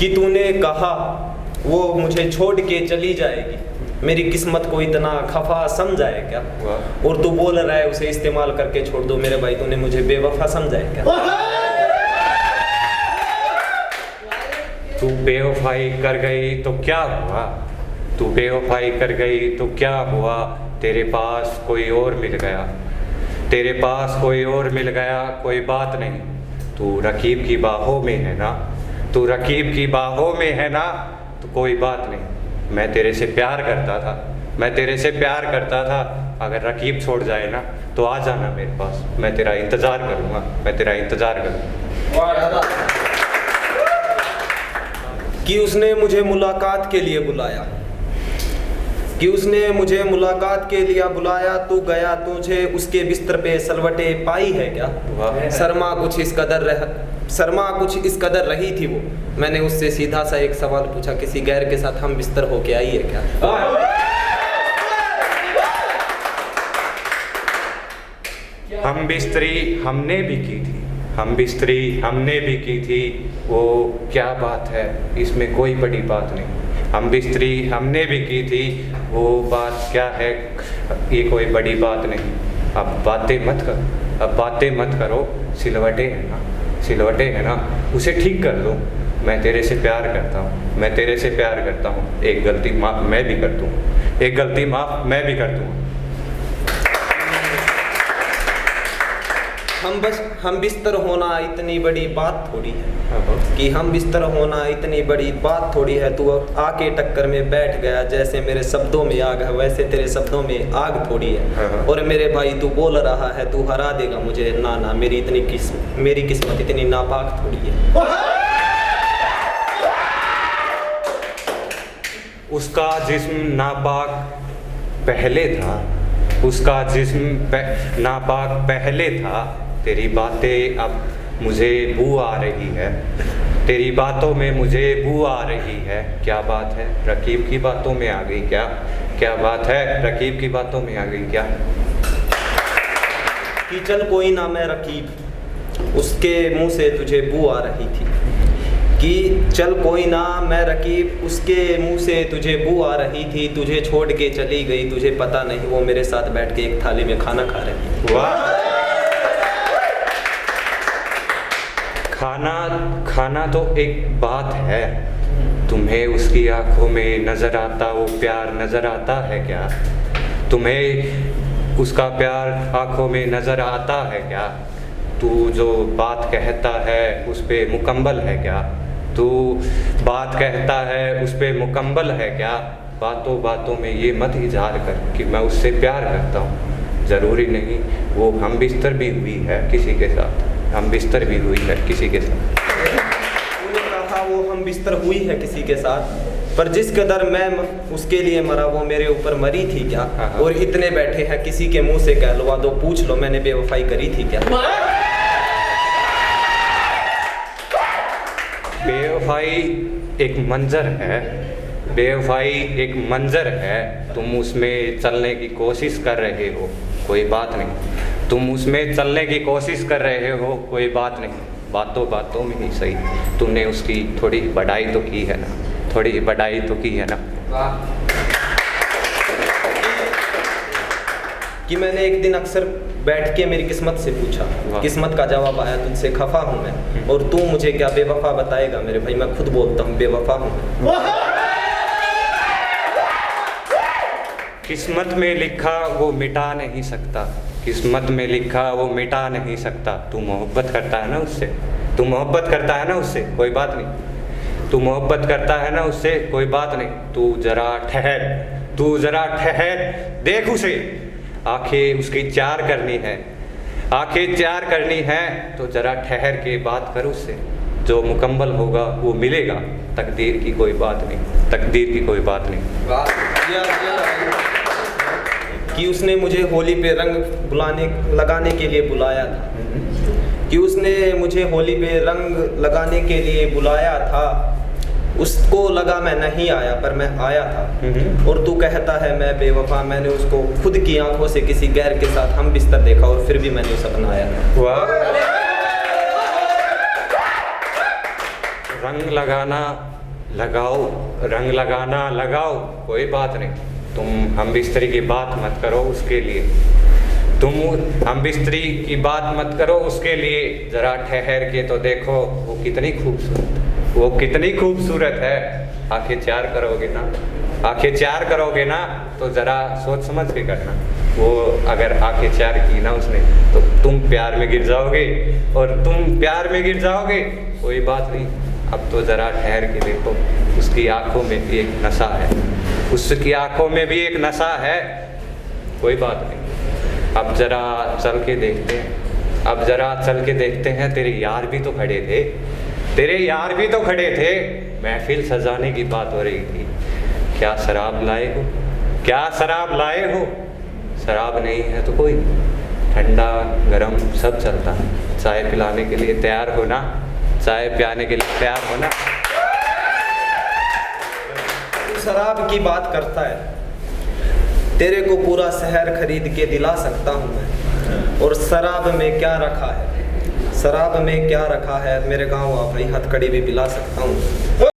कि तूने कहा वो मुझे छोड़ के चली जाएगी, मेरी किस्मत को इतना खफा समझा है क्या? और तू बोल रहा है उसे इस्तेमाल करके छोड़ दो। मेरे भाई तूने मुझे बेवफा समझा है क्या? तू बेवफाई कर गई तो क्या हुआ? तू बेवफाई कर गई तो क्या हुआ? तेरे पास कोई और मिल गया, तेरे पास कोई और मिल गया, कोई बात नहीं। तू रकीब की बाहों में है ना, तू रकीब की बाहों में है ना, तो कोई बात नहीं। मैं तेरे से प्यार करता था, मैं तेरे से प्यार करता था। अगर रकीब छोड़ जाए ना तो आ जाना मेरे पास, मैं तेरा इंतज़ार करूँगा, मैं तेरा इंतज़ार करूँगा। कि उसने मुझे मुलाकात के लिए बुलाया, कि उसने मुझे मुलाकात के लिए बुलाया, तू गया, तुझे उसके बिस्तर पे सलवटे पाई है क्या? शर्मा कुछ इस कदर रही थी वो। मैंने उससे सीधा सा एक सवाल पूछा, किसी गैर के साथ हम बिस्तर होके आई है क्या? हम बिस्तरी हमने भी की थी, हम बिस्तरी हमने भी की थी। वो क्या बात है, इसमें कोई बड़ी बात नहीं। हम बिस्तरी हमने भी की थी, वो बात क्या है, ये कोई बड़ी बात नहीं। अब बातें मत करो, अब बातें मत करो। सिलवटे है ना, सिलवटे है ना, उसे ठीक कर दो। मैं तेरे से प्यार करता हूँ, मैं तेरे से प्यार करता हूँ। एक गलती माफ़ मैं भी कर दूँ, एक गलती माफ़ मैं भी कर दूँ। हम बिस्तर होना इतनी बड़ी बात थोड़ी है, कि हम बिस्तर होना इतनी बड़ी बात थोड़ी है। तू आके टक्कर में बैठ गया, जैसे मेरे शब्दों में आग है वैसे तेरे शब्दों में आग थोड़ी है। और मेरे भाई तू बोल रहा है तू हरा देगा मुझे, ना ना, मेरी किस्मत इतनी नापाक थोड़ी है। उसका जिस्म नापाक पहले था, उसका जिस्म नापाक पहले था। तेरी बातें अब मुझे बू आ रही है, तेरी बातों में मुझे बू आ रही है। क्या बात है, रकीब की बातों में आ गई क्या? क्या बात है, रकीब की बातों में आ गई क्या? कि चल कोई ना मैं रकीब, उसके मुंह से तुझे बू आ रही थी। कि चल कोई ना मैं रकीब, उसके मुंह से तुझे बू आ रही थी। तुझे छोड़ के चली गई, तुझे पता नहीं वो मेरे साथ बैठ के एक थाली में खाना खा रही थी। वाह! खाना तो एक बात है। तुम्हें उसकी आंखों में नजर आता वो प्यार नजर आता है क्या? तुम्हें उसका प्यार आंखों में नजर आता है क्या? तू जो बात कहता है उस पे मुकम्मल है क्या? तू बात कहता है उस पे मुकम्मल है क्या? बातों बातों में ये मत इजहार कर कि मैं उससे प्यार करता हूँ। ज़रूरी नहीं, वो हम बिस्तर भी हुई है किसी के साथ, हम बिस्तर भी हुई है किसी के साथ। तूने कहा वो हम बिस्तर हुई है किसी के साथ, पर जिस कदर मैं उसके लिए मरा वो मेरे ऊपर मरी थी क्या? और इतने बैठे हैं, किसी के मुंह से कहलवा दो, पूछ लो मैंने बेवफाई करी थी क्या? बेवफाई एक मंजर है, बेवफाई एक मंजर है। तुम उसमें चलने की कोशिश कर रहे हो, कोई बात नहीं। तुम उसमें चलने की कोशिश कर रहे हो, कोई बात नहीं। बातों बातों में ही सही तुमने उसकी थोड़ी बढ़ाई तो की है ना, थोड़ी बढ़ाई तो की है ना। कि मैंने एक दिन अक्सर बैठ के मेरी किस्मत से पूछा, किस्मत का जवाब आया तुझसे खफा हूँ मैं, और तू मुझे क्या बेवफा बताएगा? मेरे भाई मैं खुद बोलता हूँ बेवफा हूँ। किस्मत में लिखा वो मिटा नहीं सकता, किस्मत में लिखा वो मिटा नहीं सकता। तू मोहब्बत करता है ना उससे, तू मोहब्बत करता है ना उससे, कोई बात नहीं। तू मोहब्बत करता है ना उससे, कोई बात नहीं। तू जरा ठहर, तू जरा ठहर, देख उसे, आंखें उसकी चार करनी है, आंखें चार करनी है। तो जरा ठहर के बात कर उससे, जो मुकम्मल होगा वो मिलेगा। तकदीर की कोई बात नहीं, तकदीर की कोई बात नहीं। कि उसने मुझे होली पे रंग लगाने के लिए बुलाया था, कि उसने मुझे होली पे रंग लगाने के लिए बुलाया था। उसको लगा मैं नहीं आया, पर मैं आया था। और तू कहता है मैं बेवफा, मैंने उसको खुद की आंखों से किसी गैर के साथ हम बिस्तर देखा और फिर भी मैंने उसे अपनाया। वाह! रंग लगाना लगाओ, रंग लगाना लगाओ, कोई बात नहीं। तुम हम बिस्तरी की बात मत करो उसके लिए, तुम हम बिस्तरी की बात मत करो उसके लिए। ज़रा ठहर के तो देखो वो कितनी खूबसूरत, वो कितनी खूबसूरत है। आंखें चार करोगे ना, आंखें चार करोगे ना तो ज़रा सोच समझ के करना। वो अगर आंखें चार की ना उसने तो तुम प्यार में गिर जाओगे, और तुम प्यार में गिर जाओगे, कोई बात नहीं। अब तो ज़रा ठहर के देखो, उसकी आंखों में भी एक नशा है, उसकी आंखों में भी एक नशा है, कोई बात नहीं। अब ज़रा चल के देखते हैं, अब ज़रा चल के देखते हैं। तेरे यार भी तो खड़े थे, तेरे यार भी तो खड़े थे, महफिल सजाने की बात हो रही थी। क्या शराब लाए हो, क्या शराब लाए हो? शराब नहीं है तो कोई नहीं, ठंडा गरम सब चलता है। चाय पिलाने के लिए तैयार हो ना, चाय पिलाने के लिए तैयार हो ना। तू शराब की बात करता है, तेरे को पूरा शहर खरीद के दिला सकता हूँ मैं। और शराब में क्या रखा है, शराब में क्या रखा है, मेरे गाँव आ भाई हथकड़ी भी पिला सकता हूँ।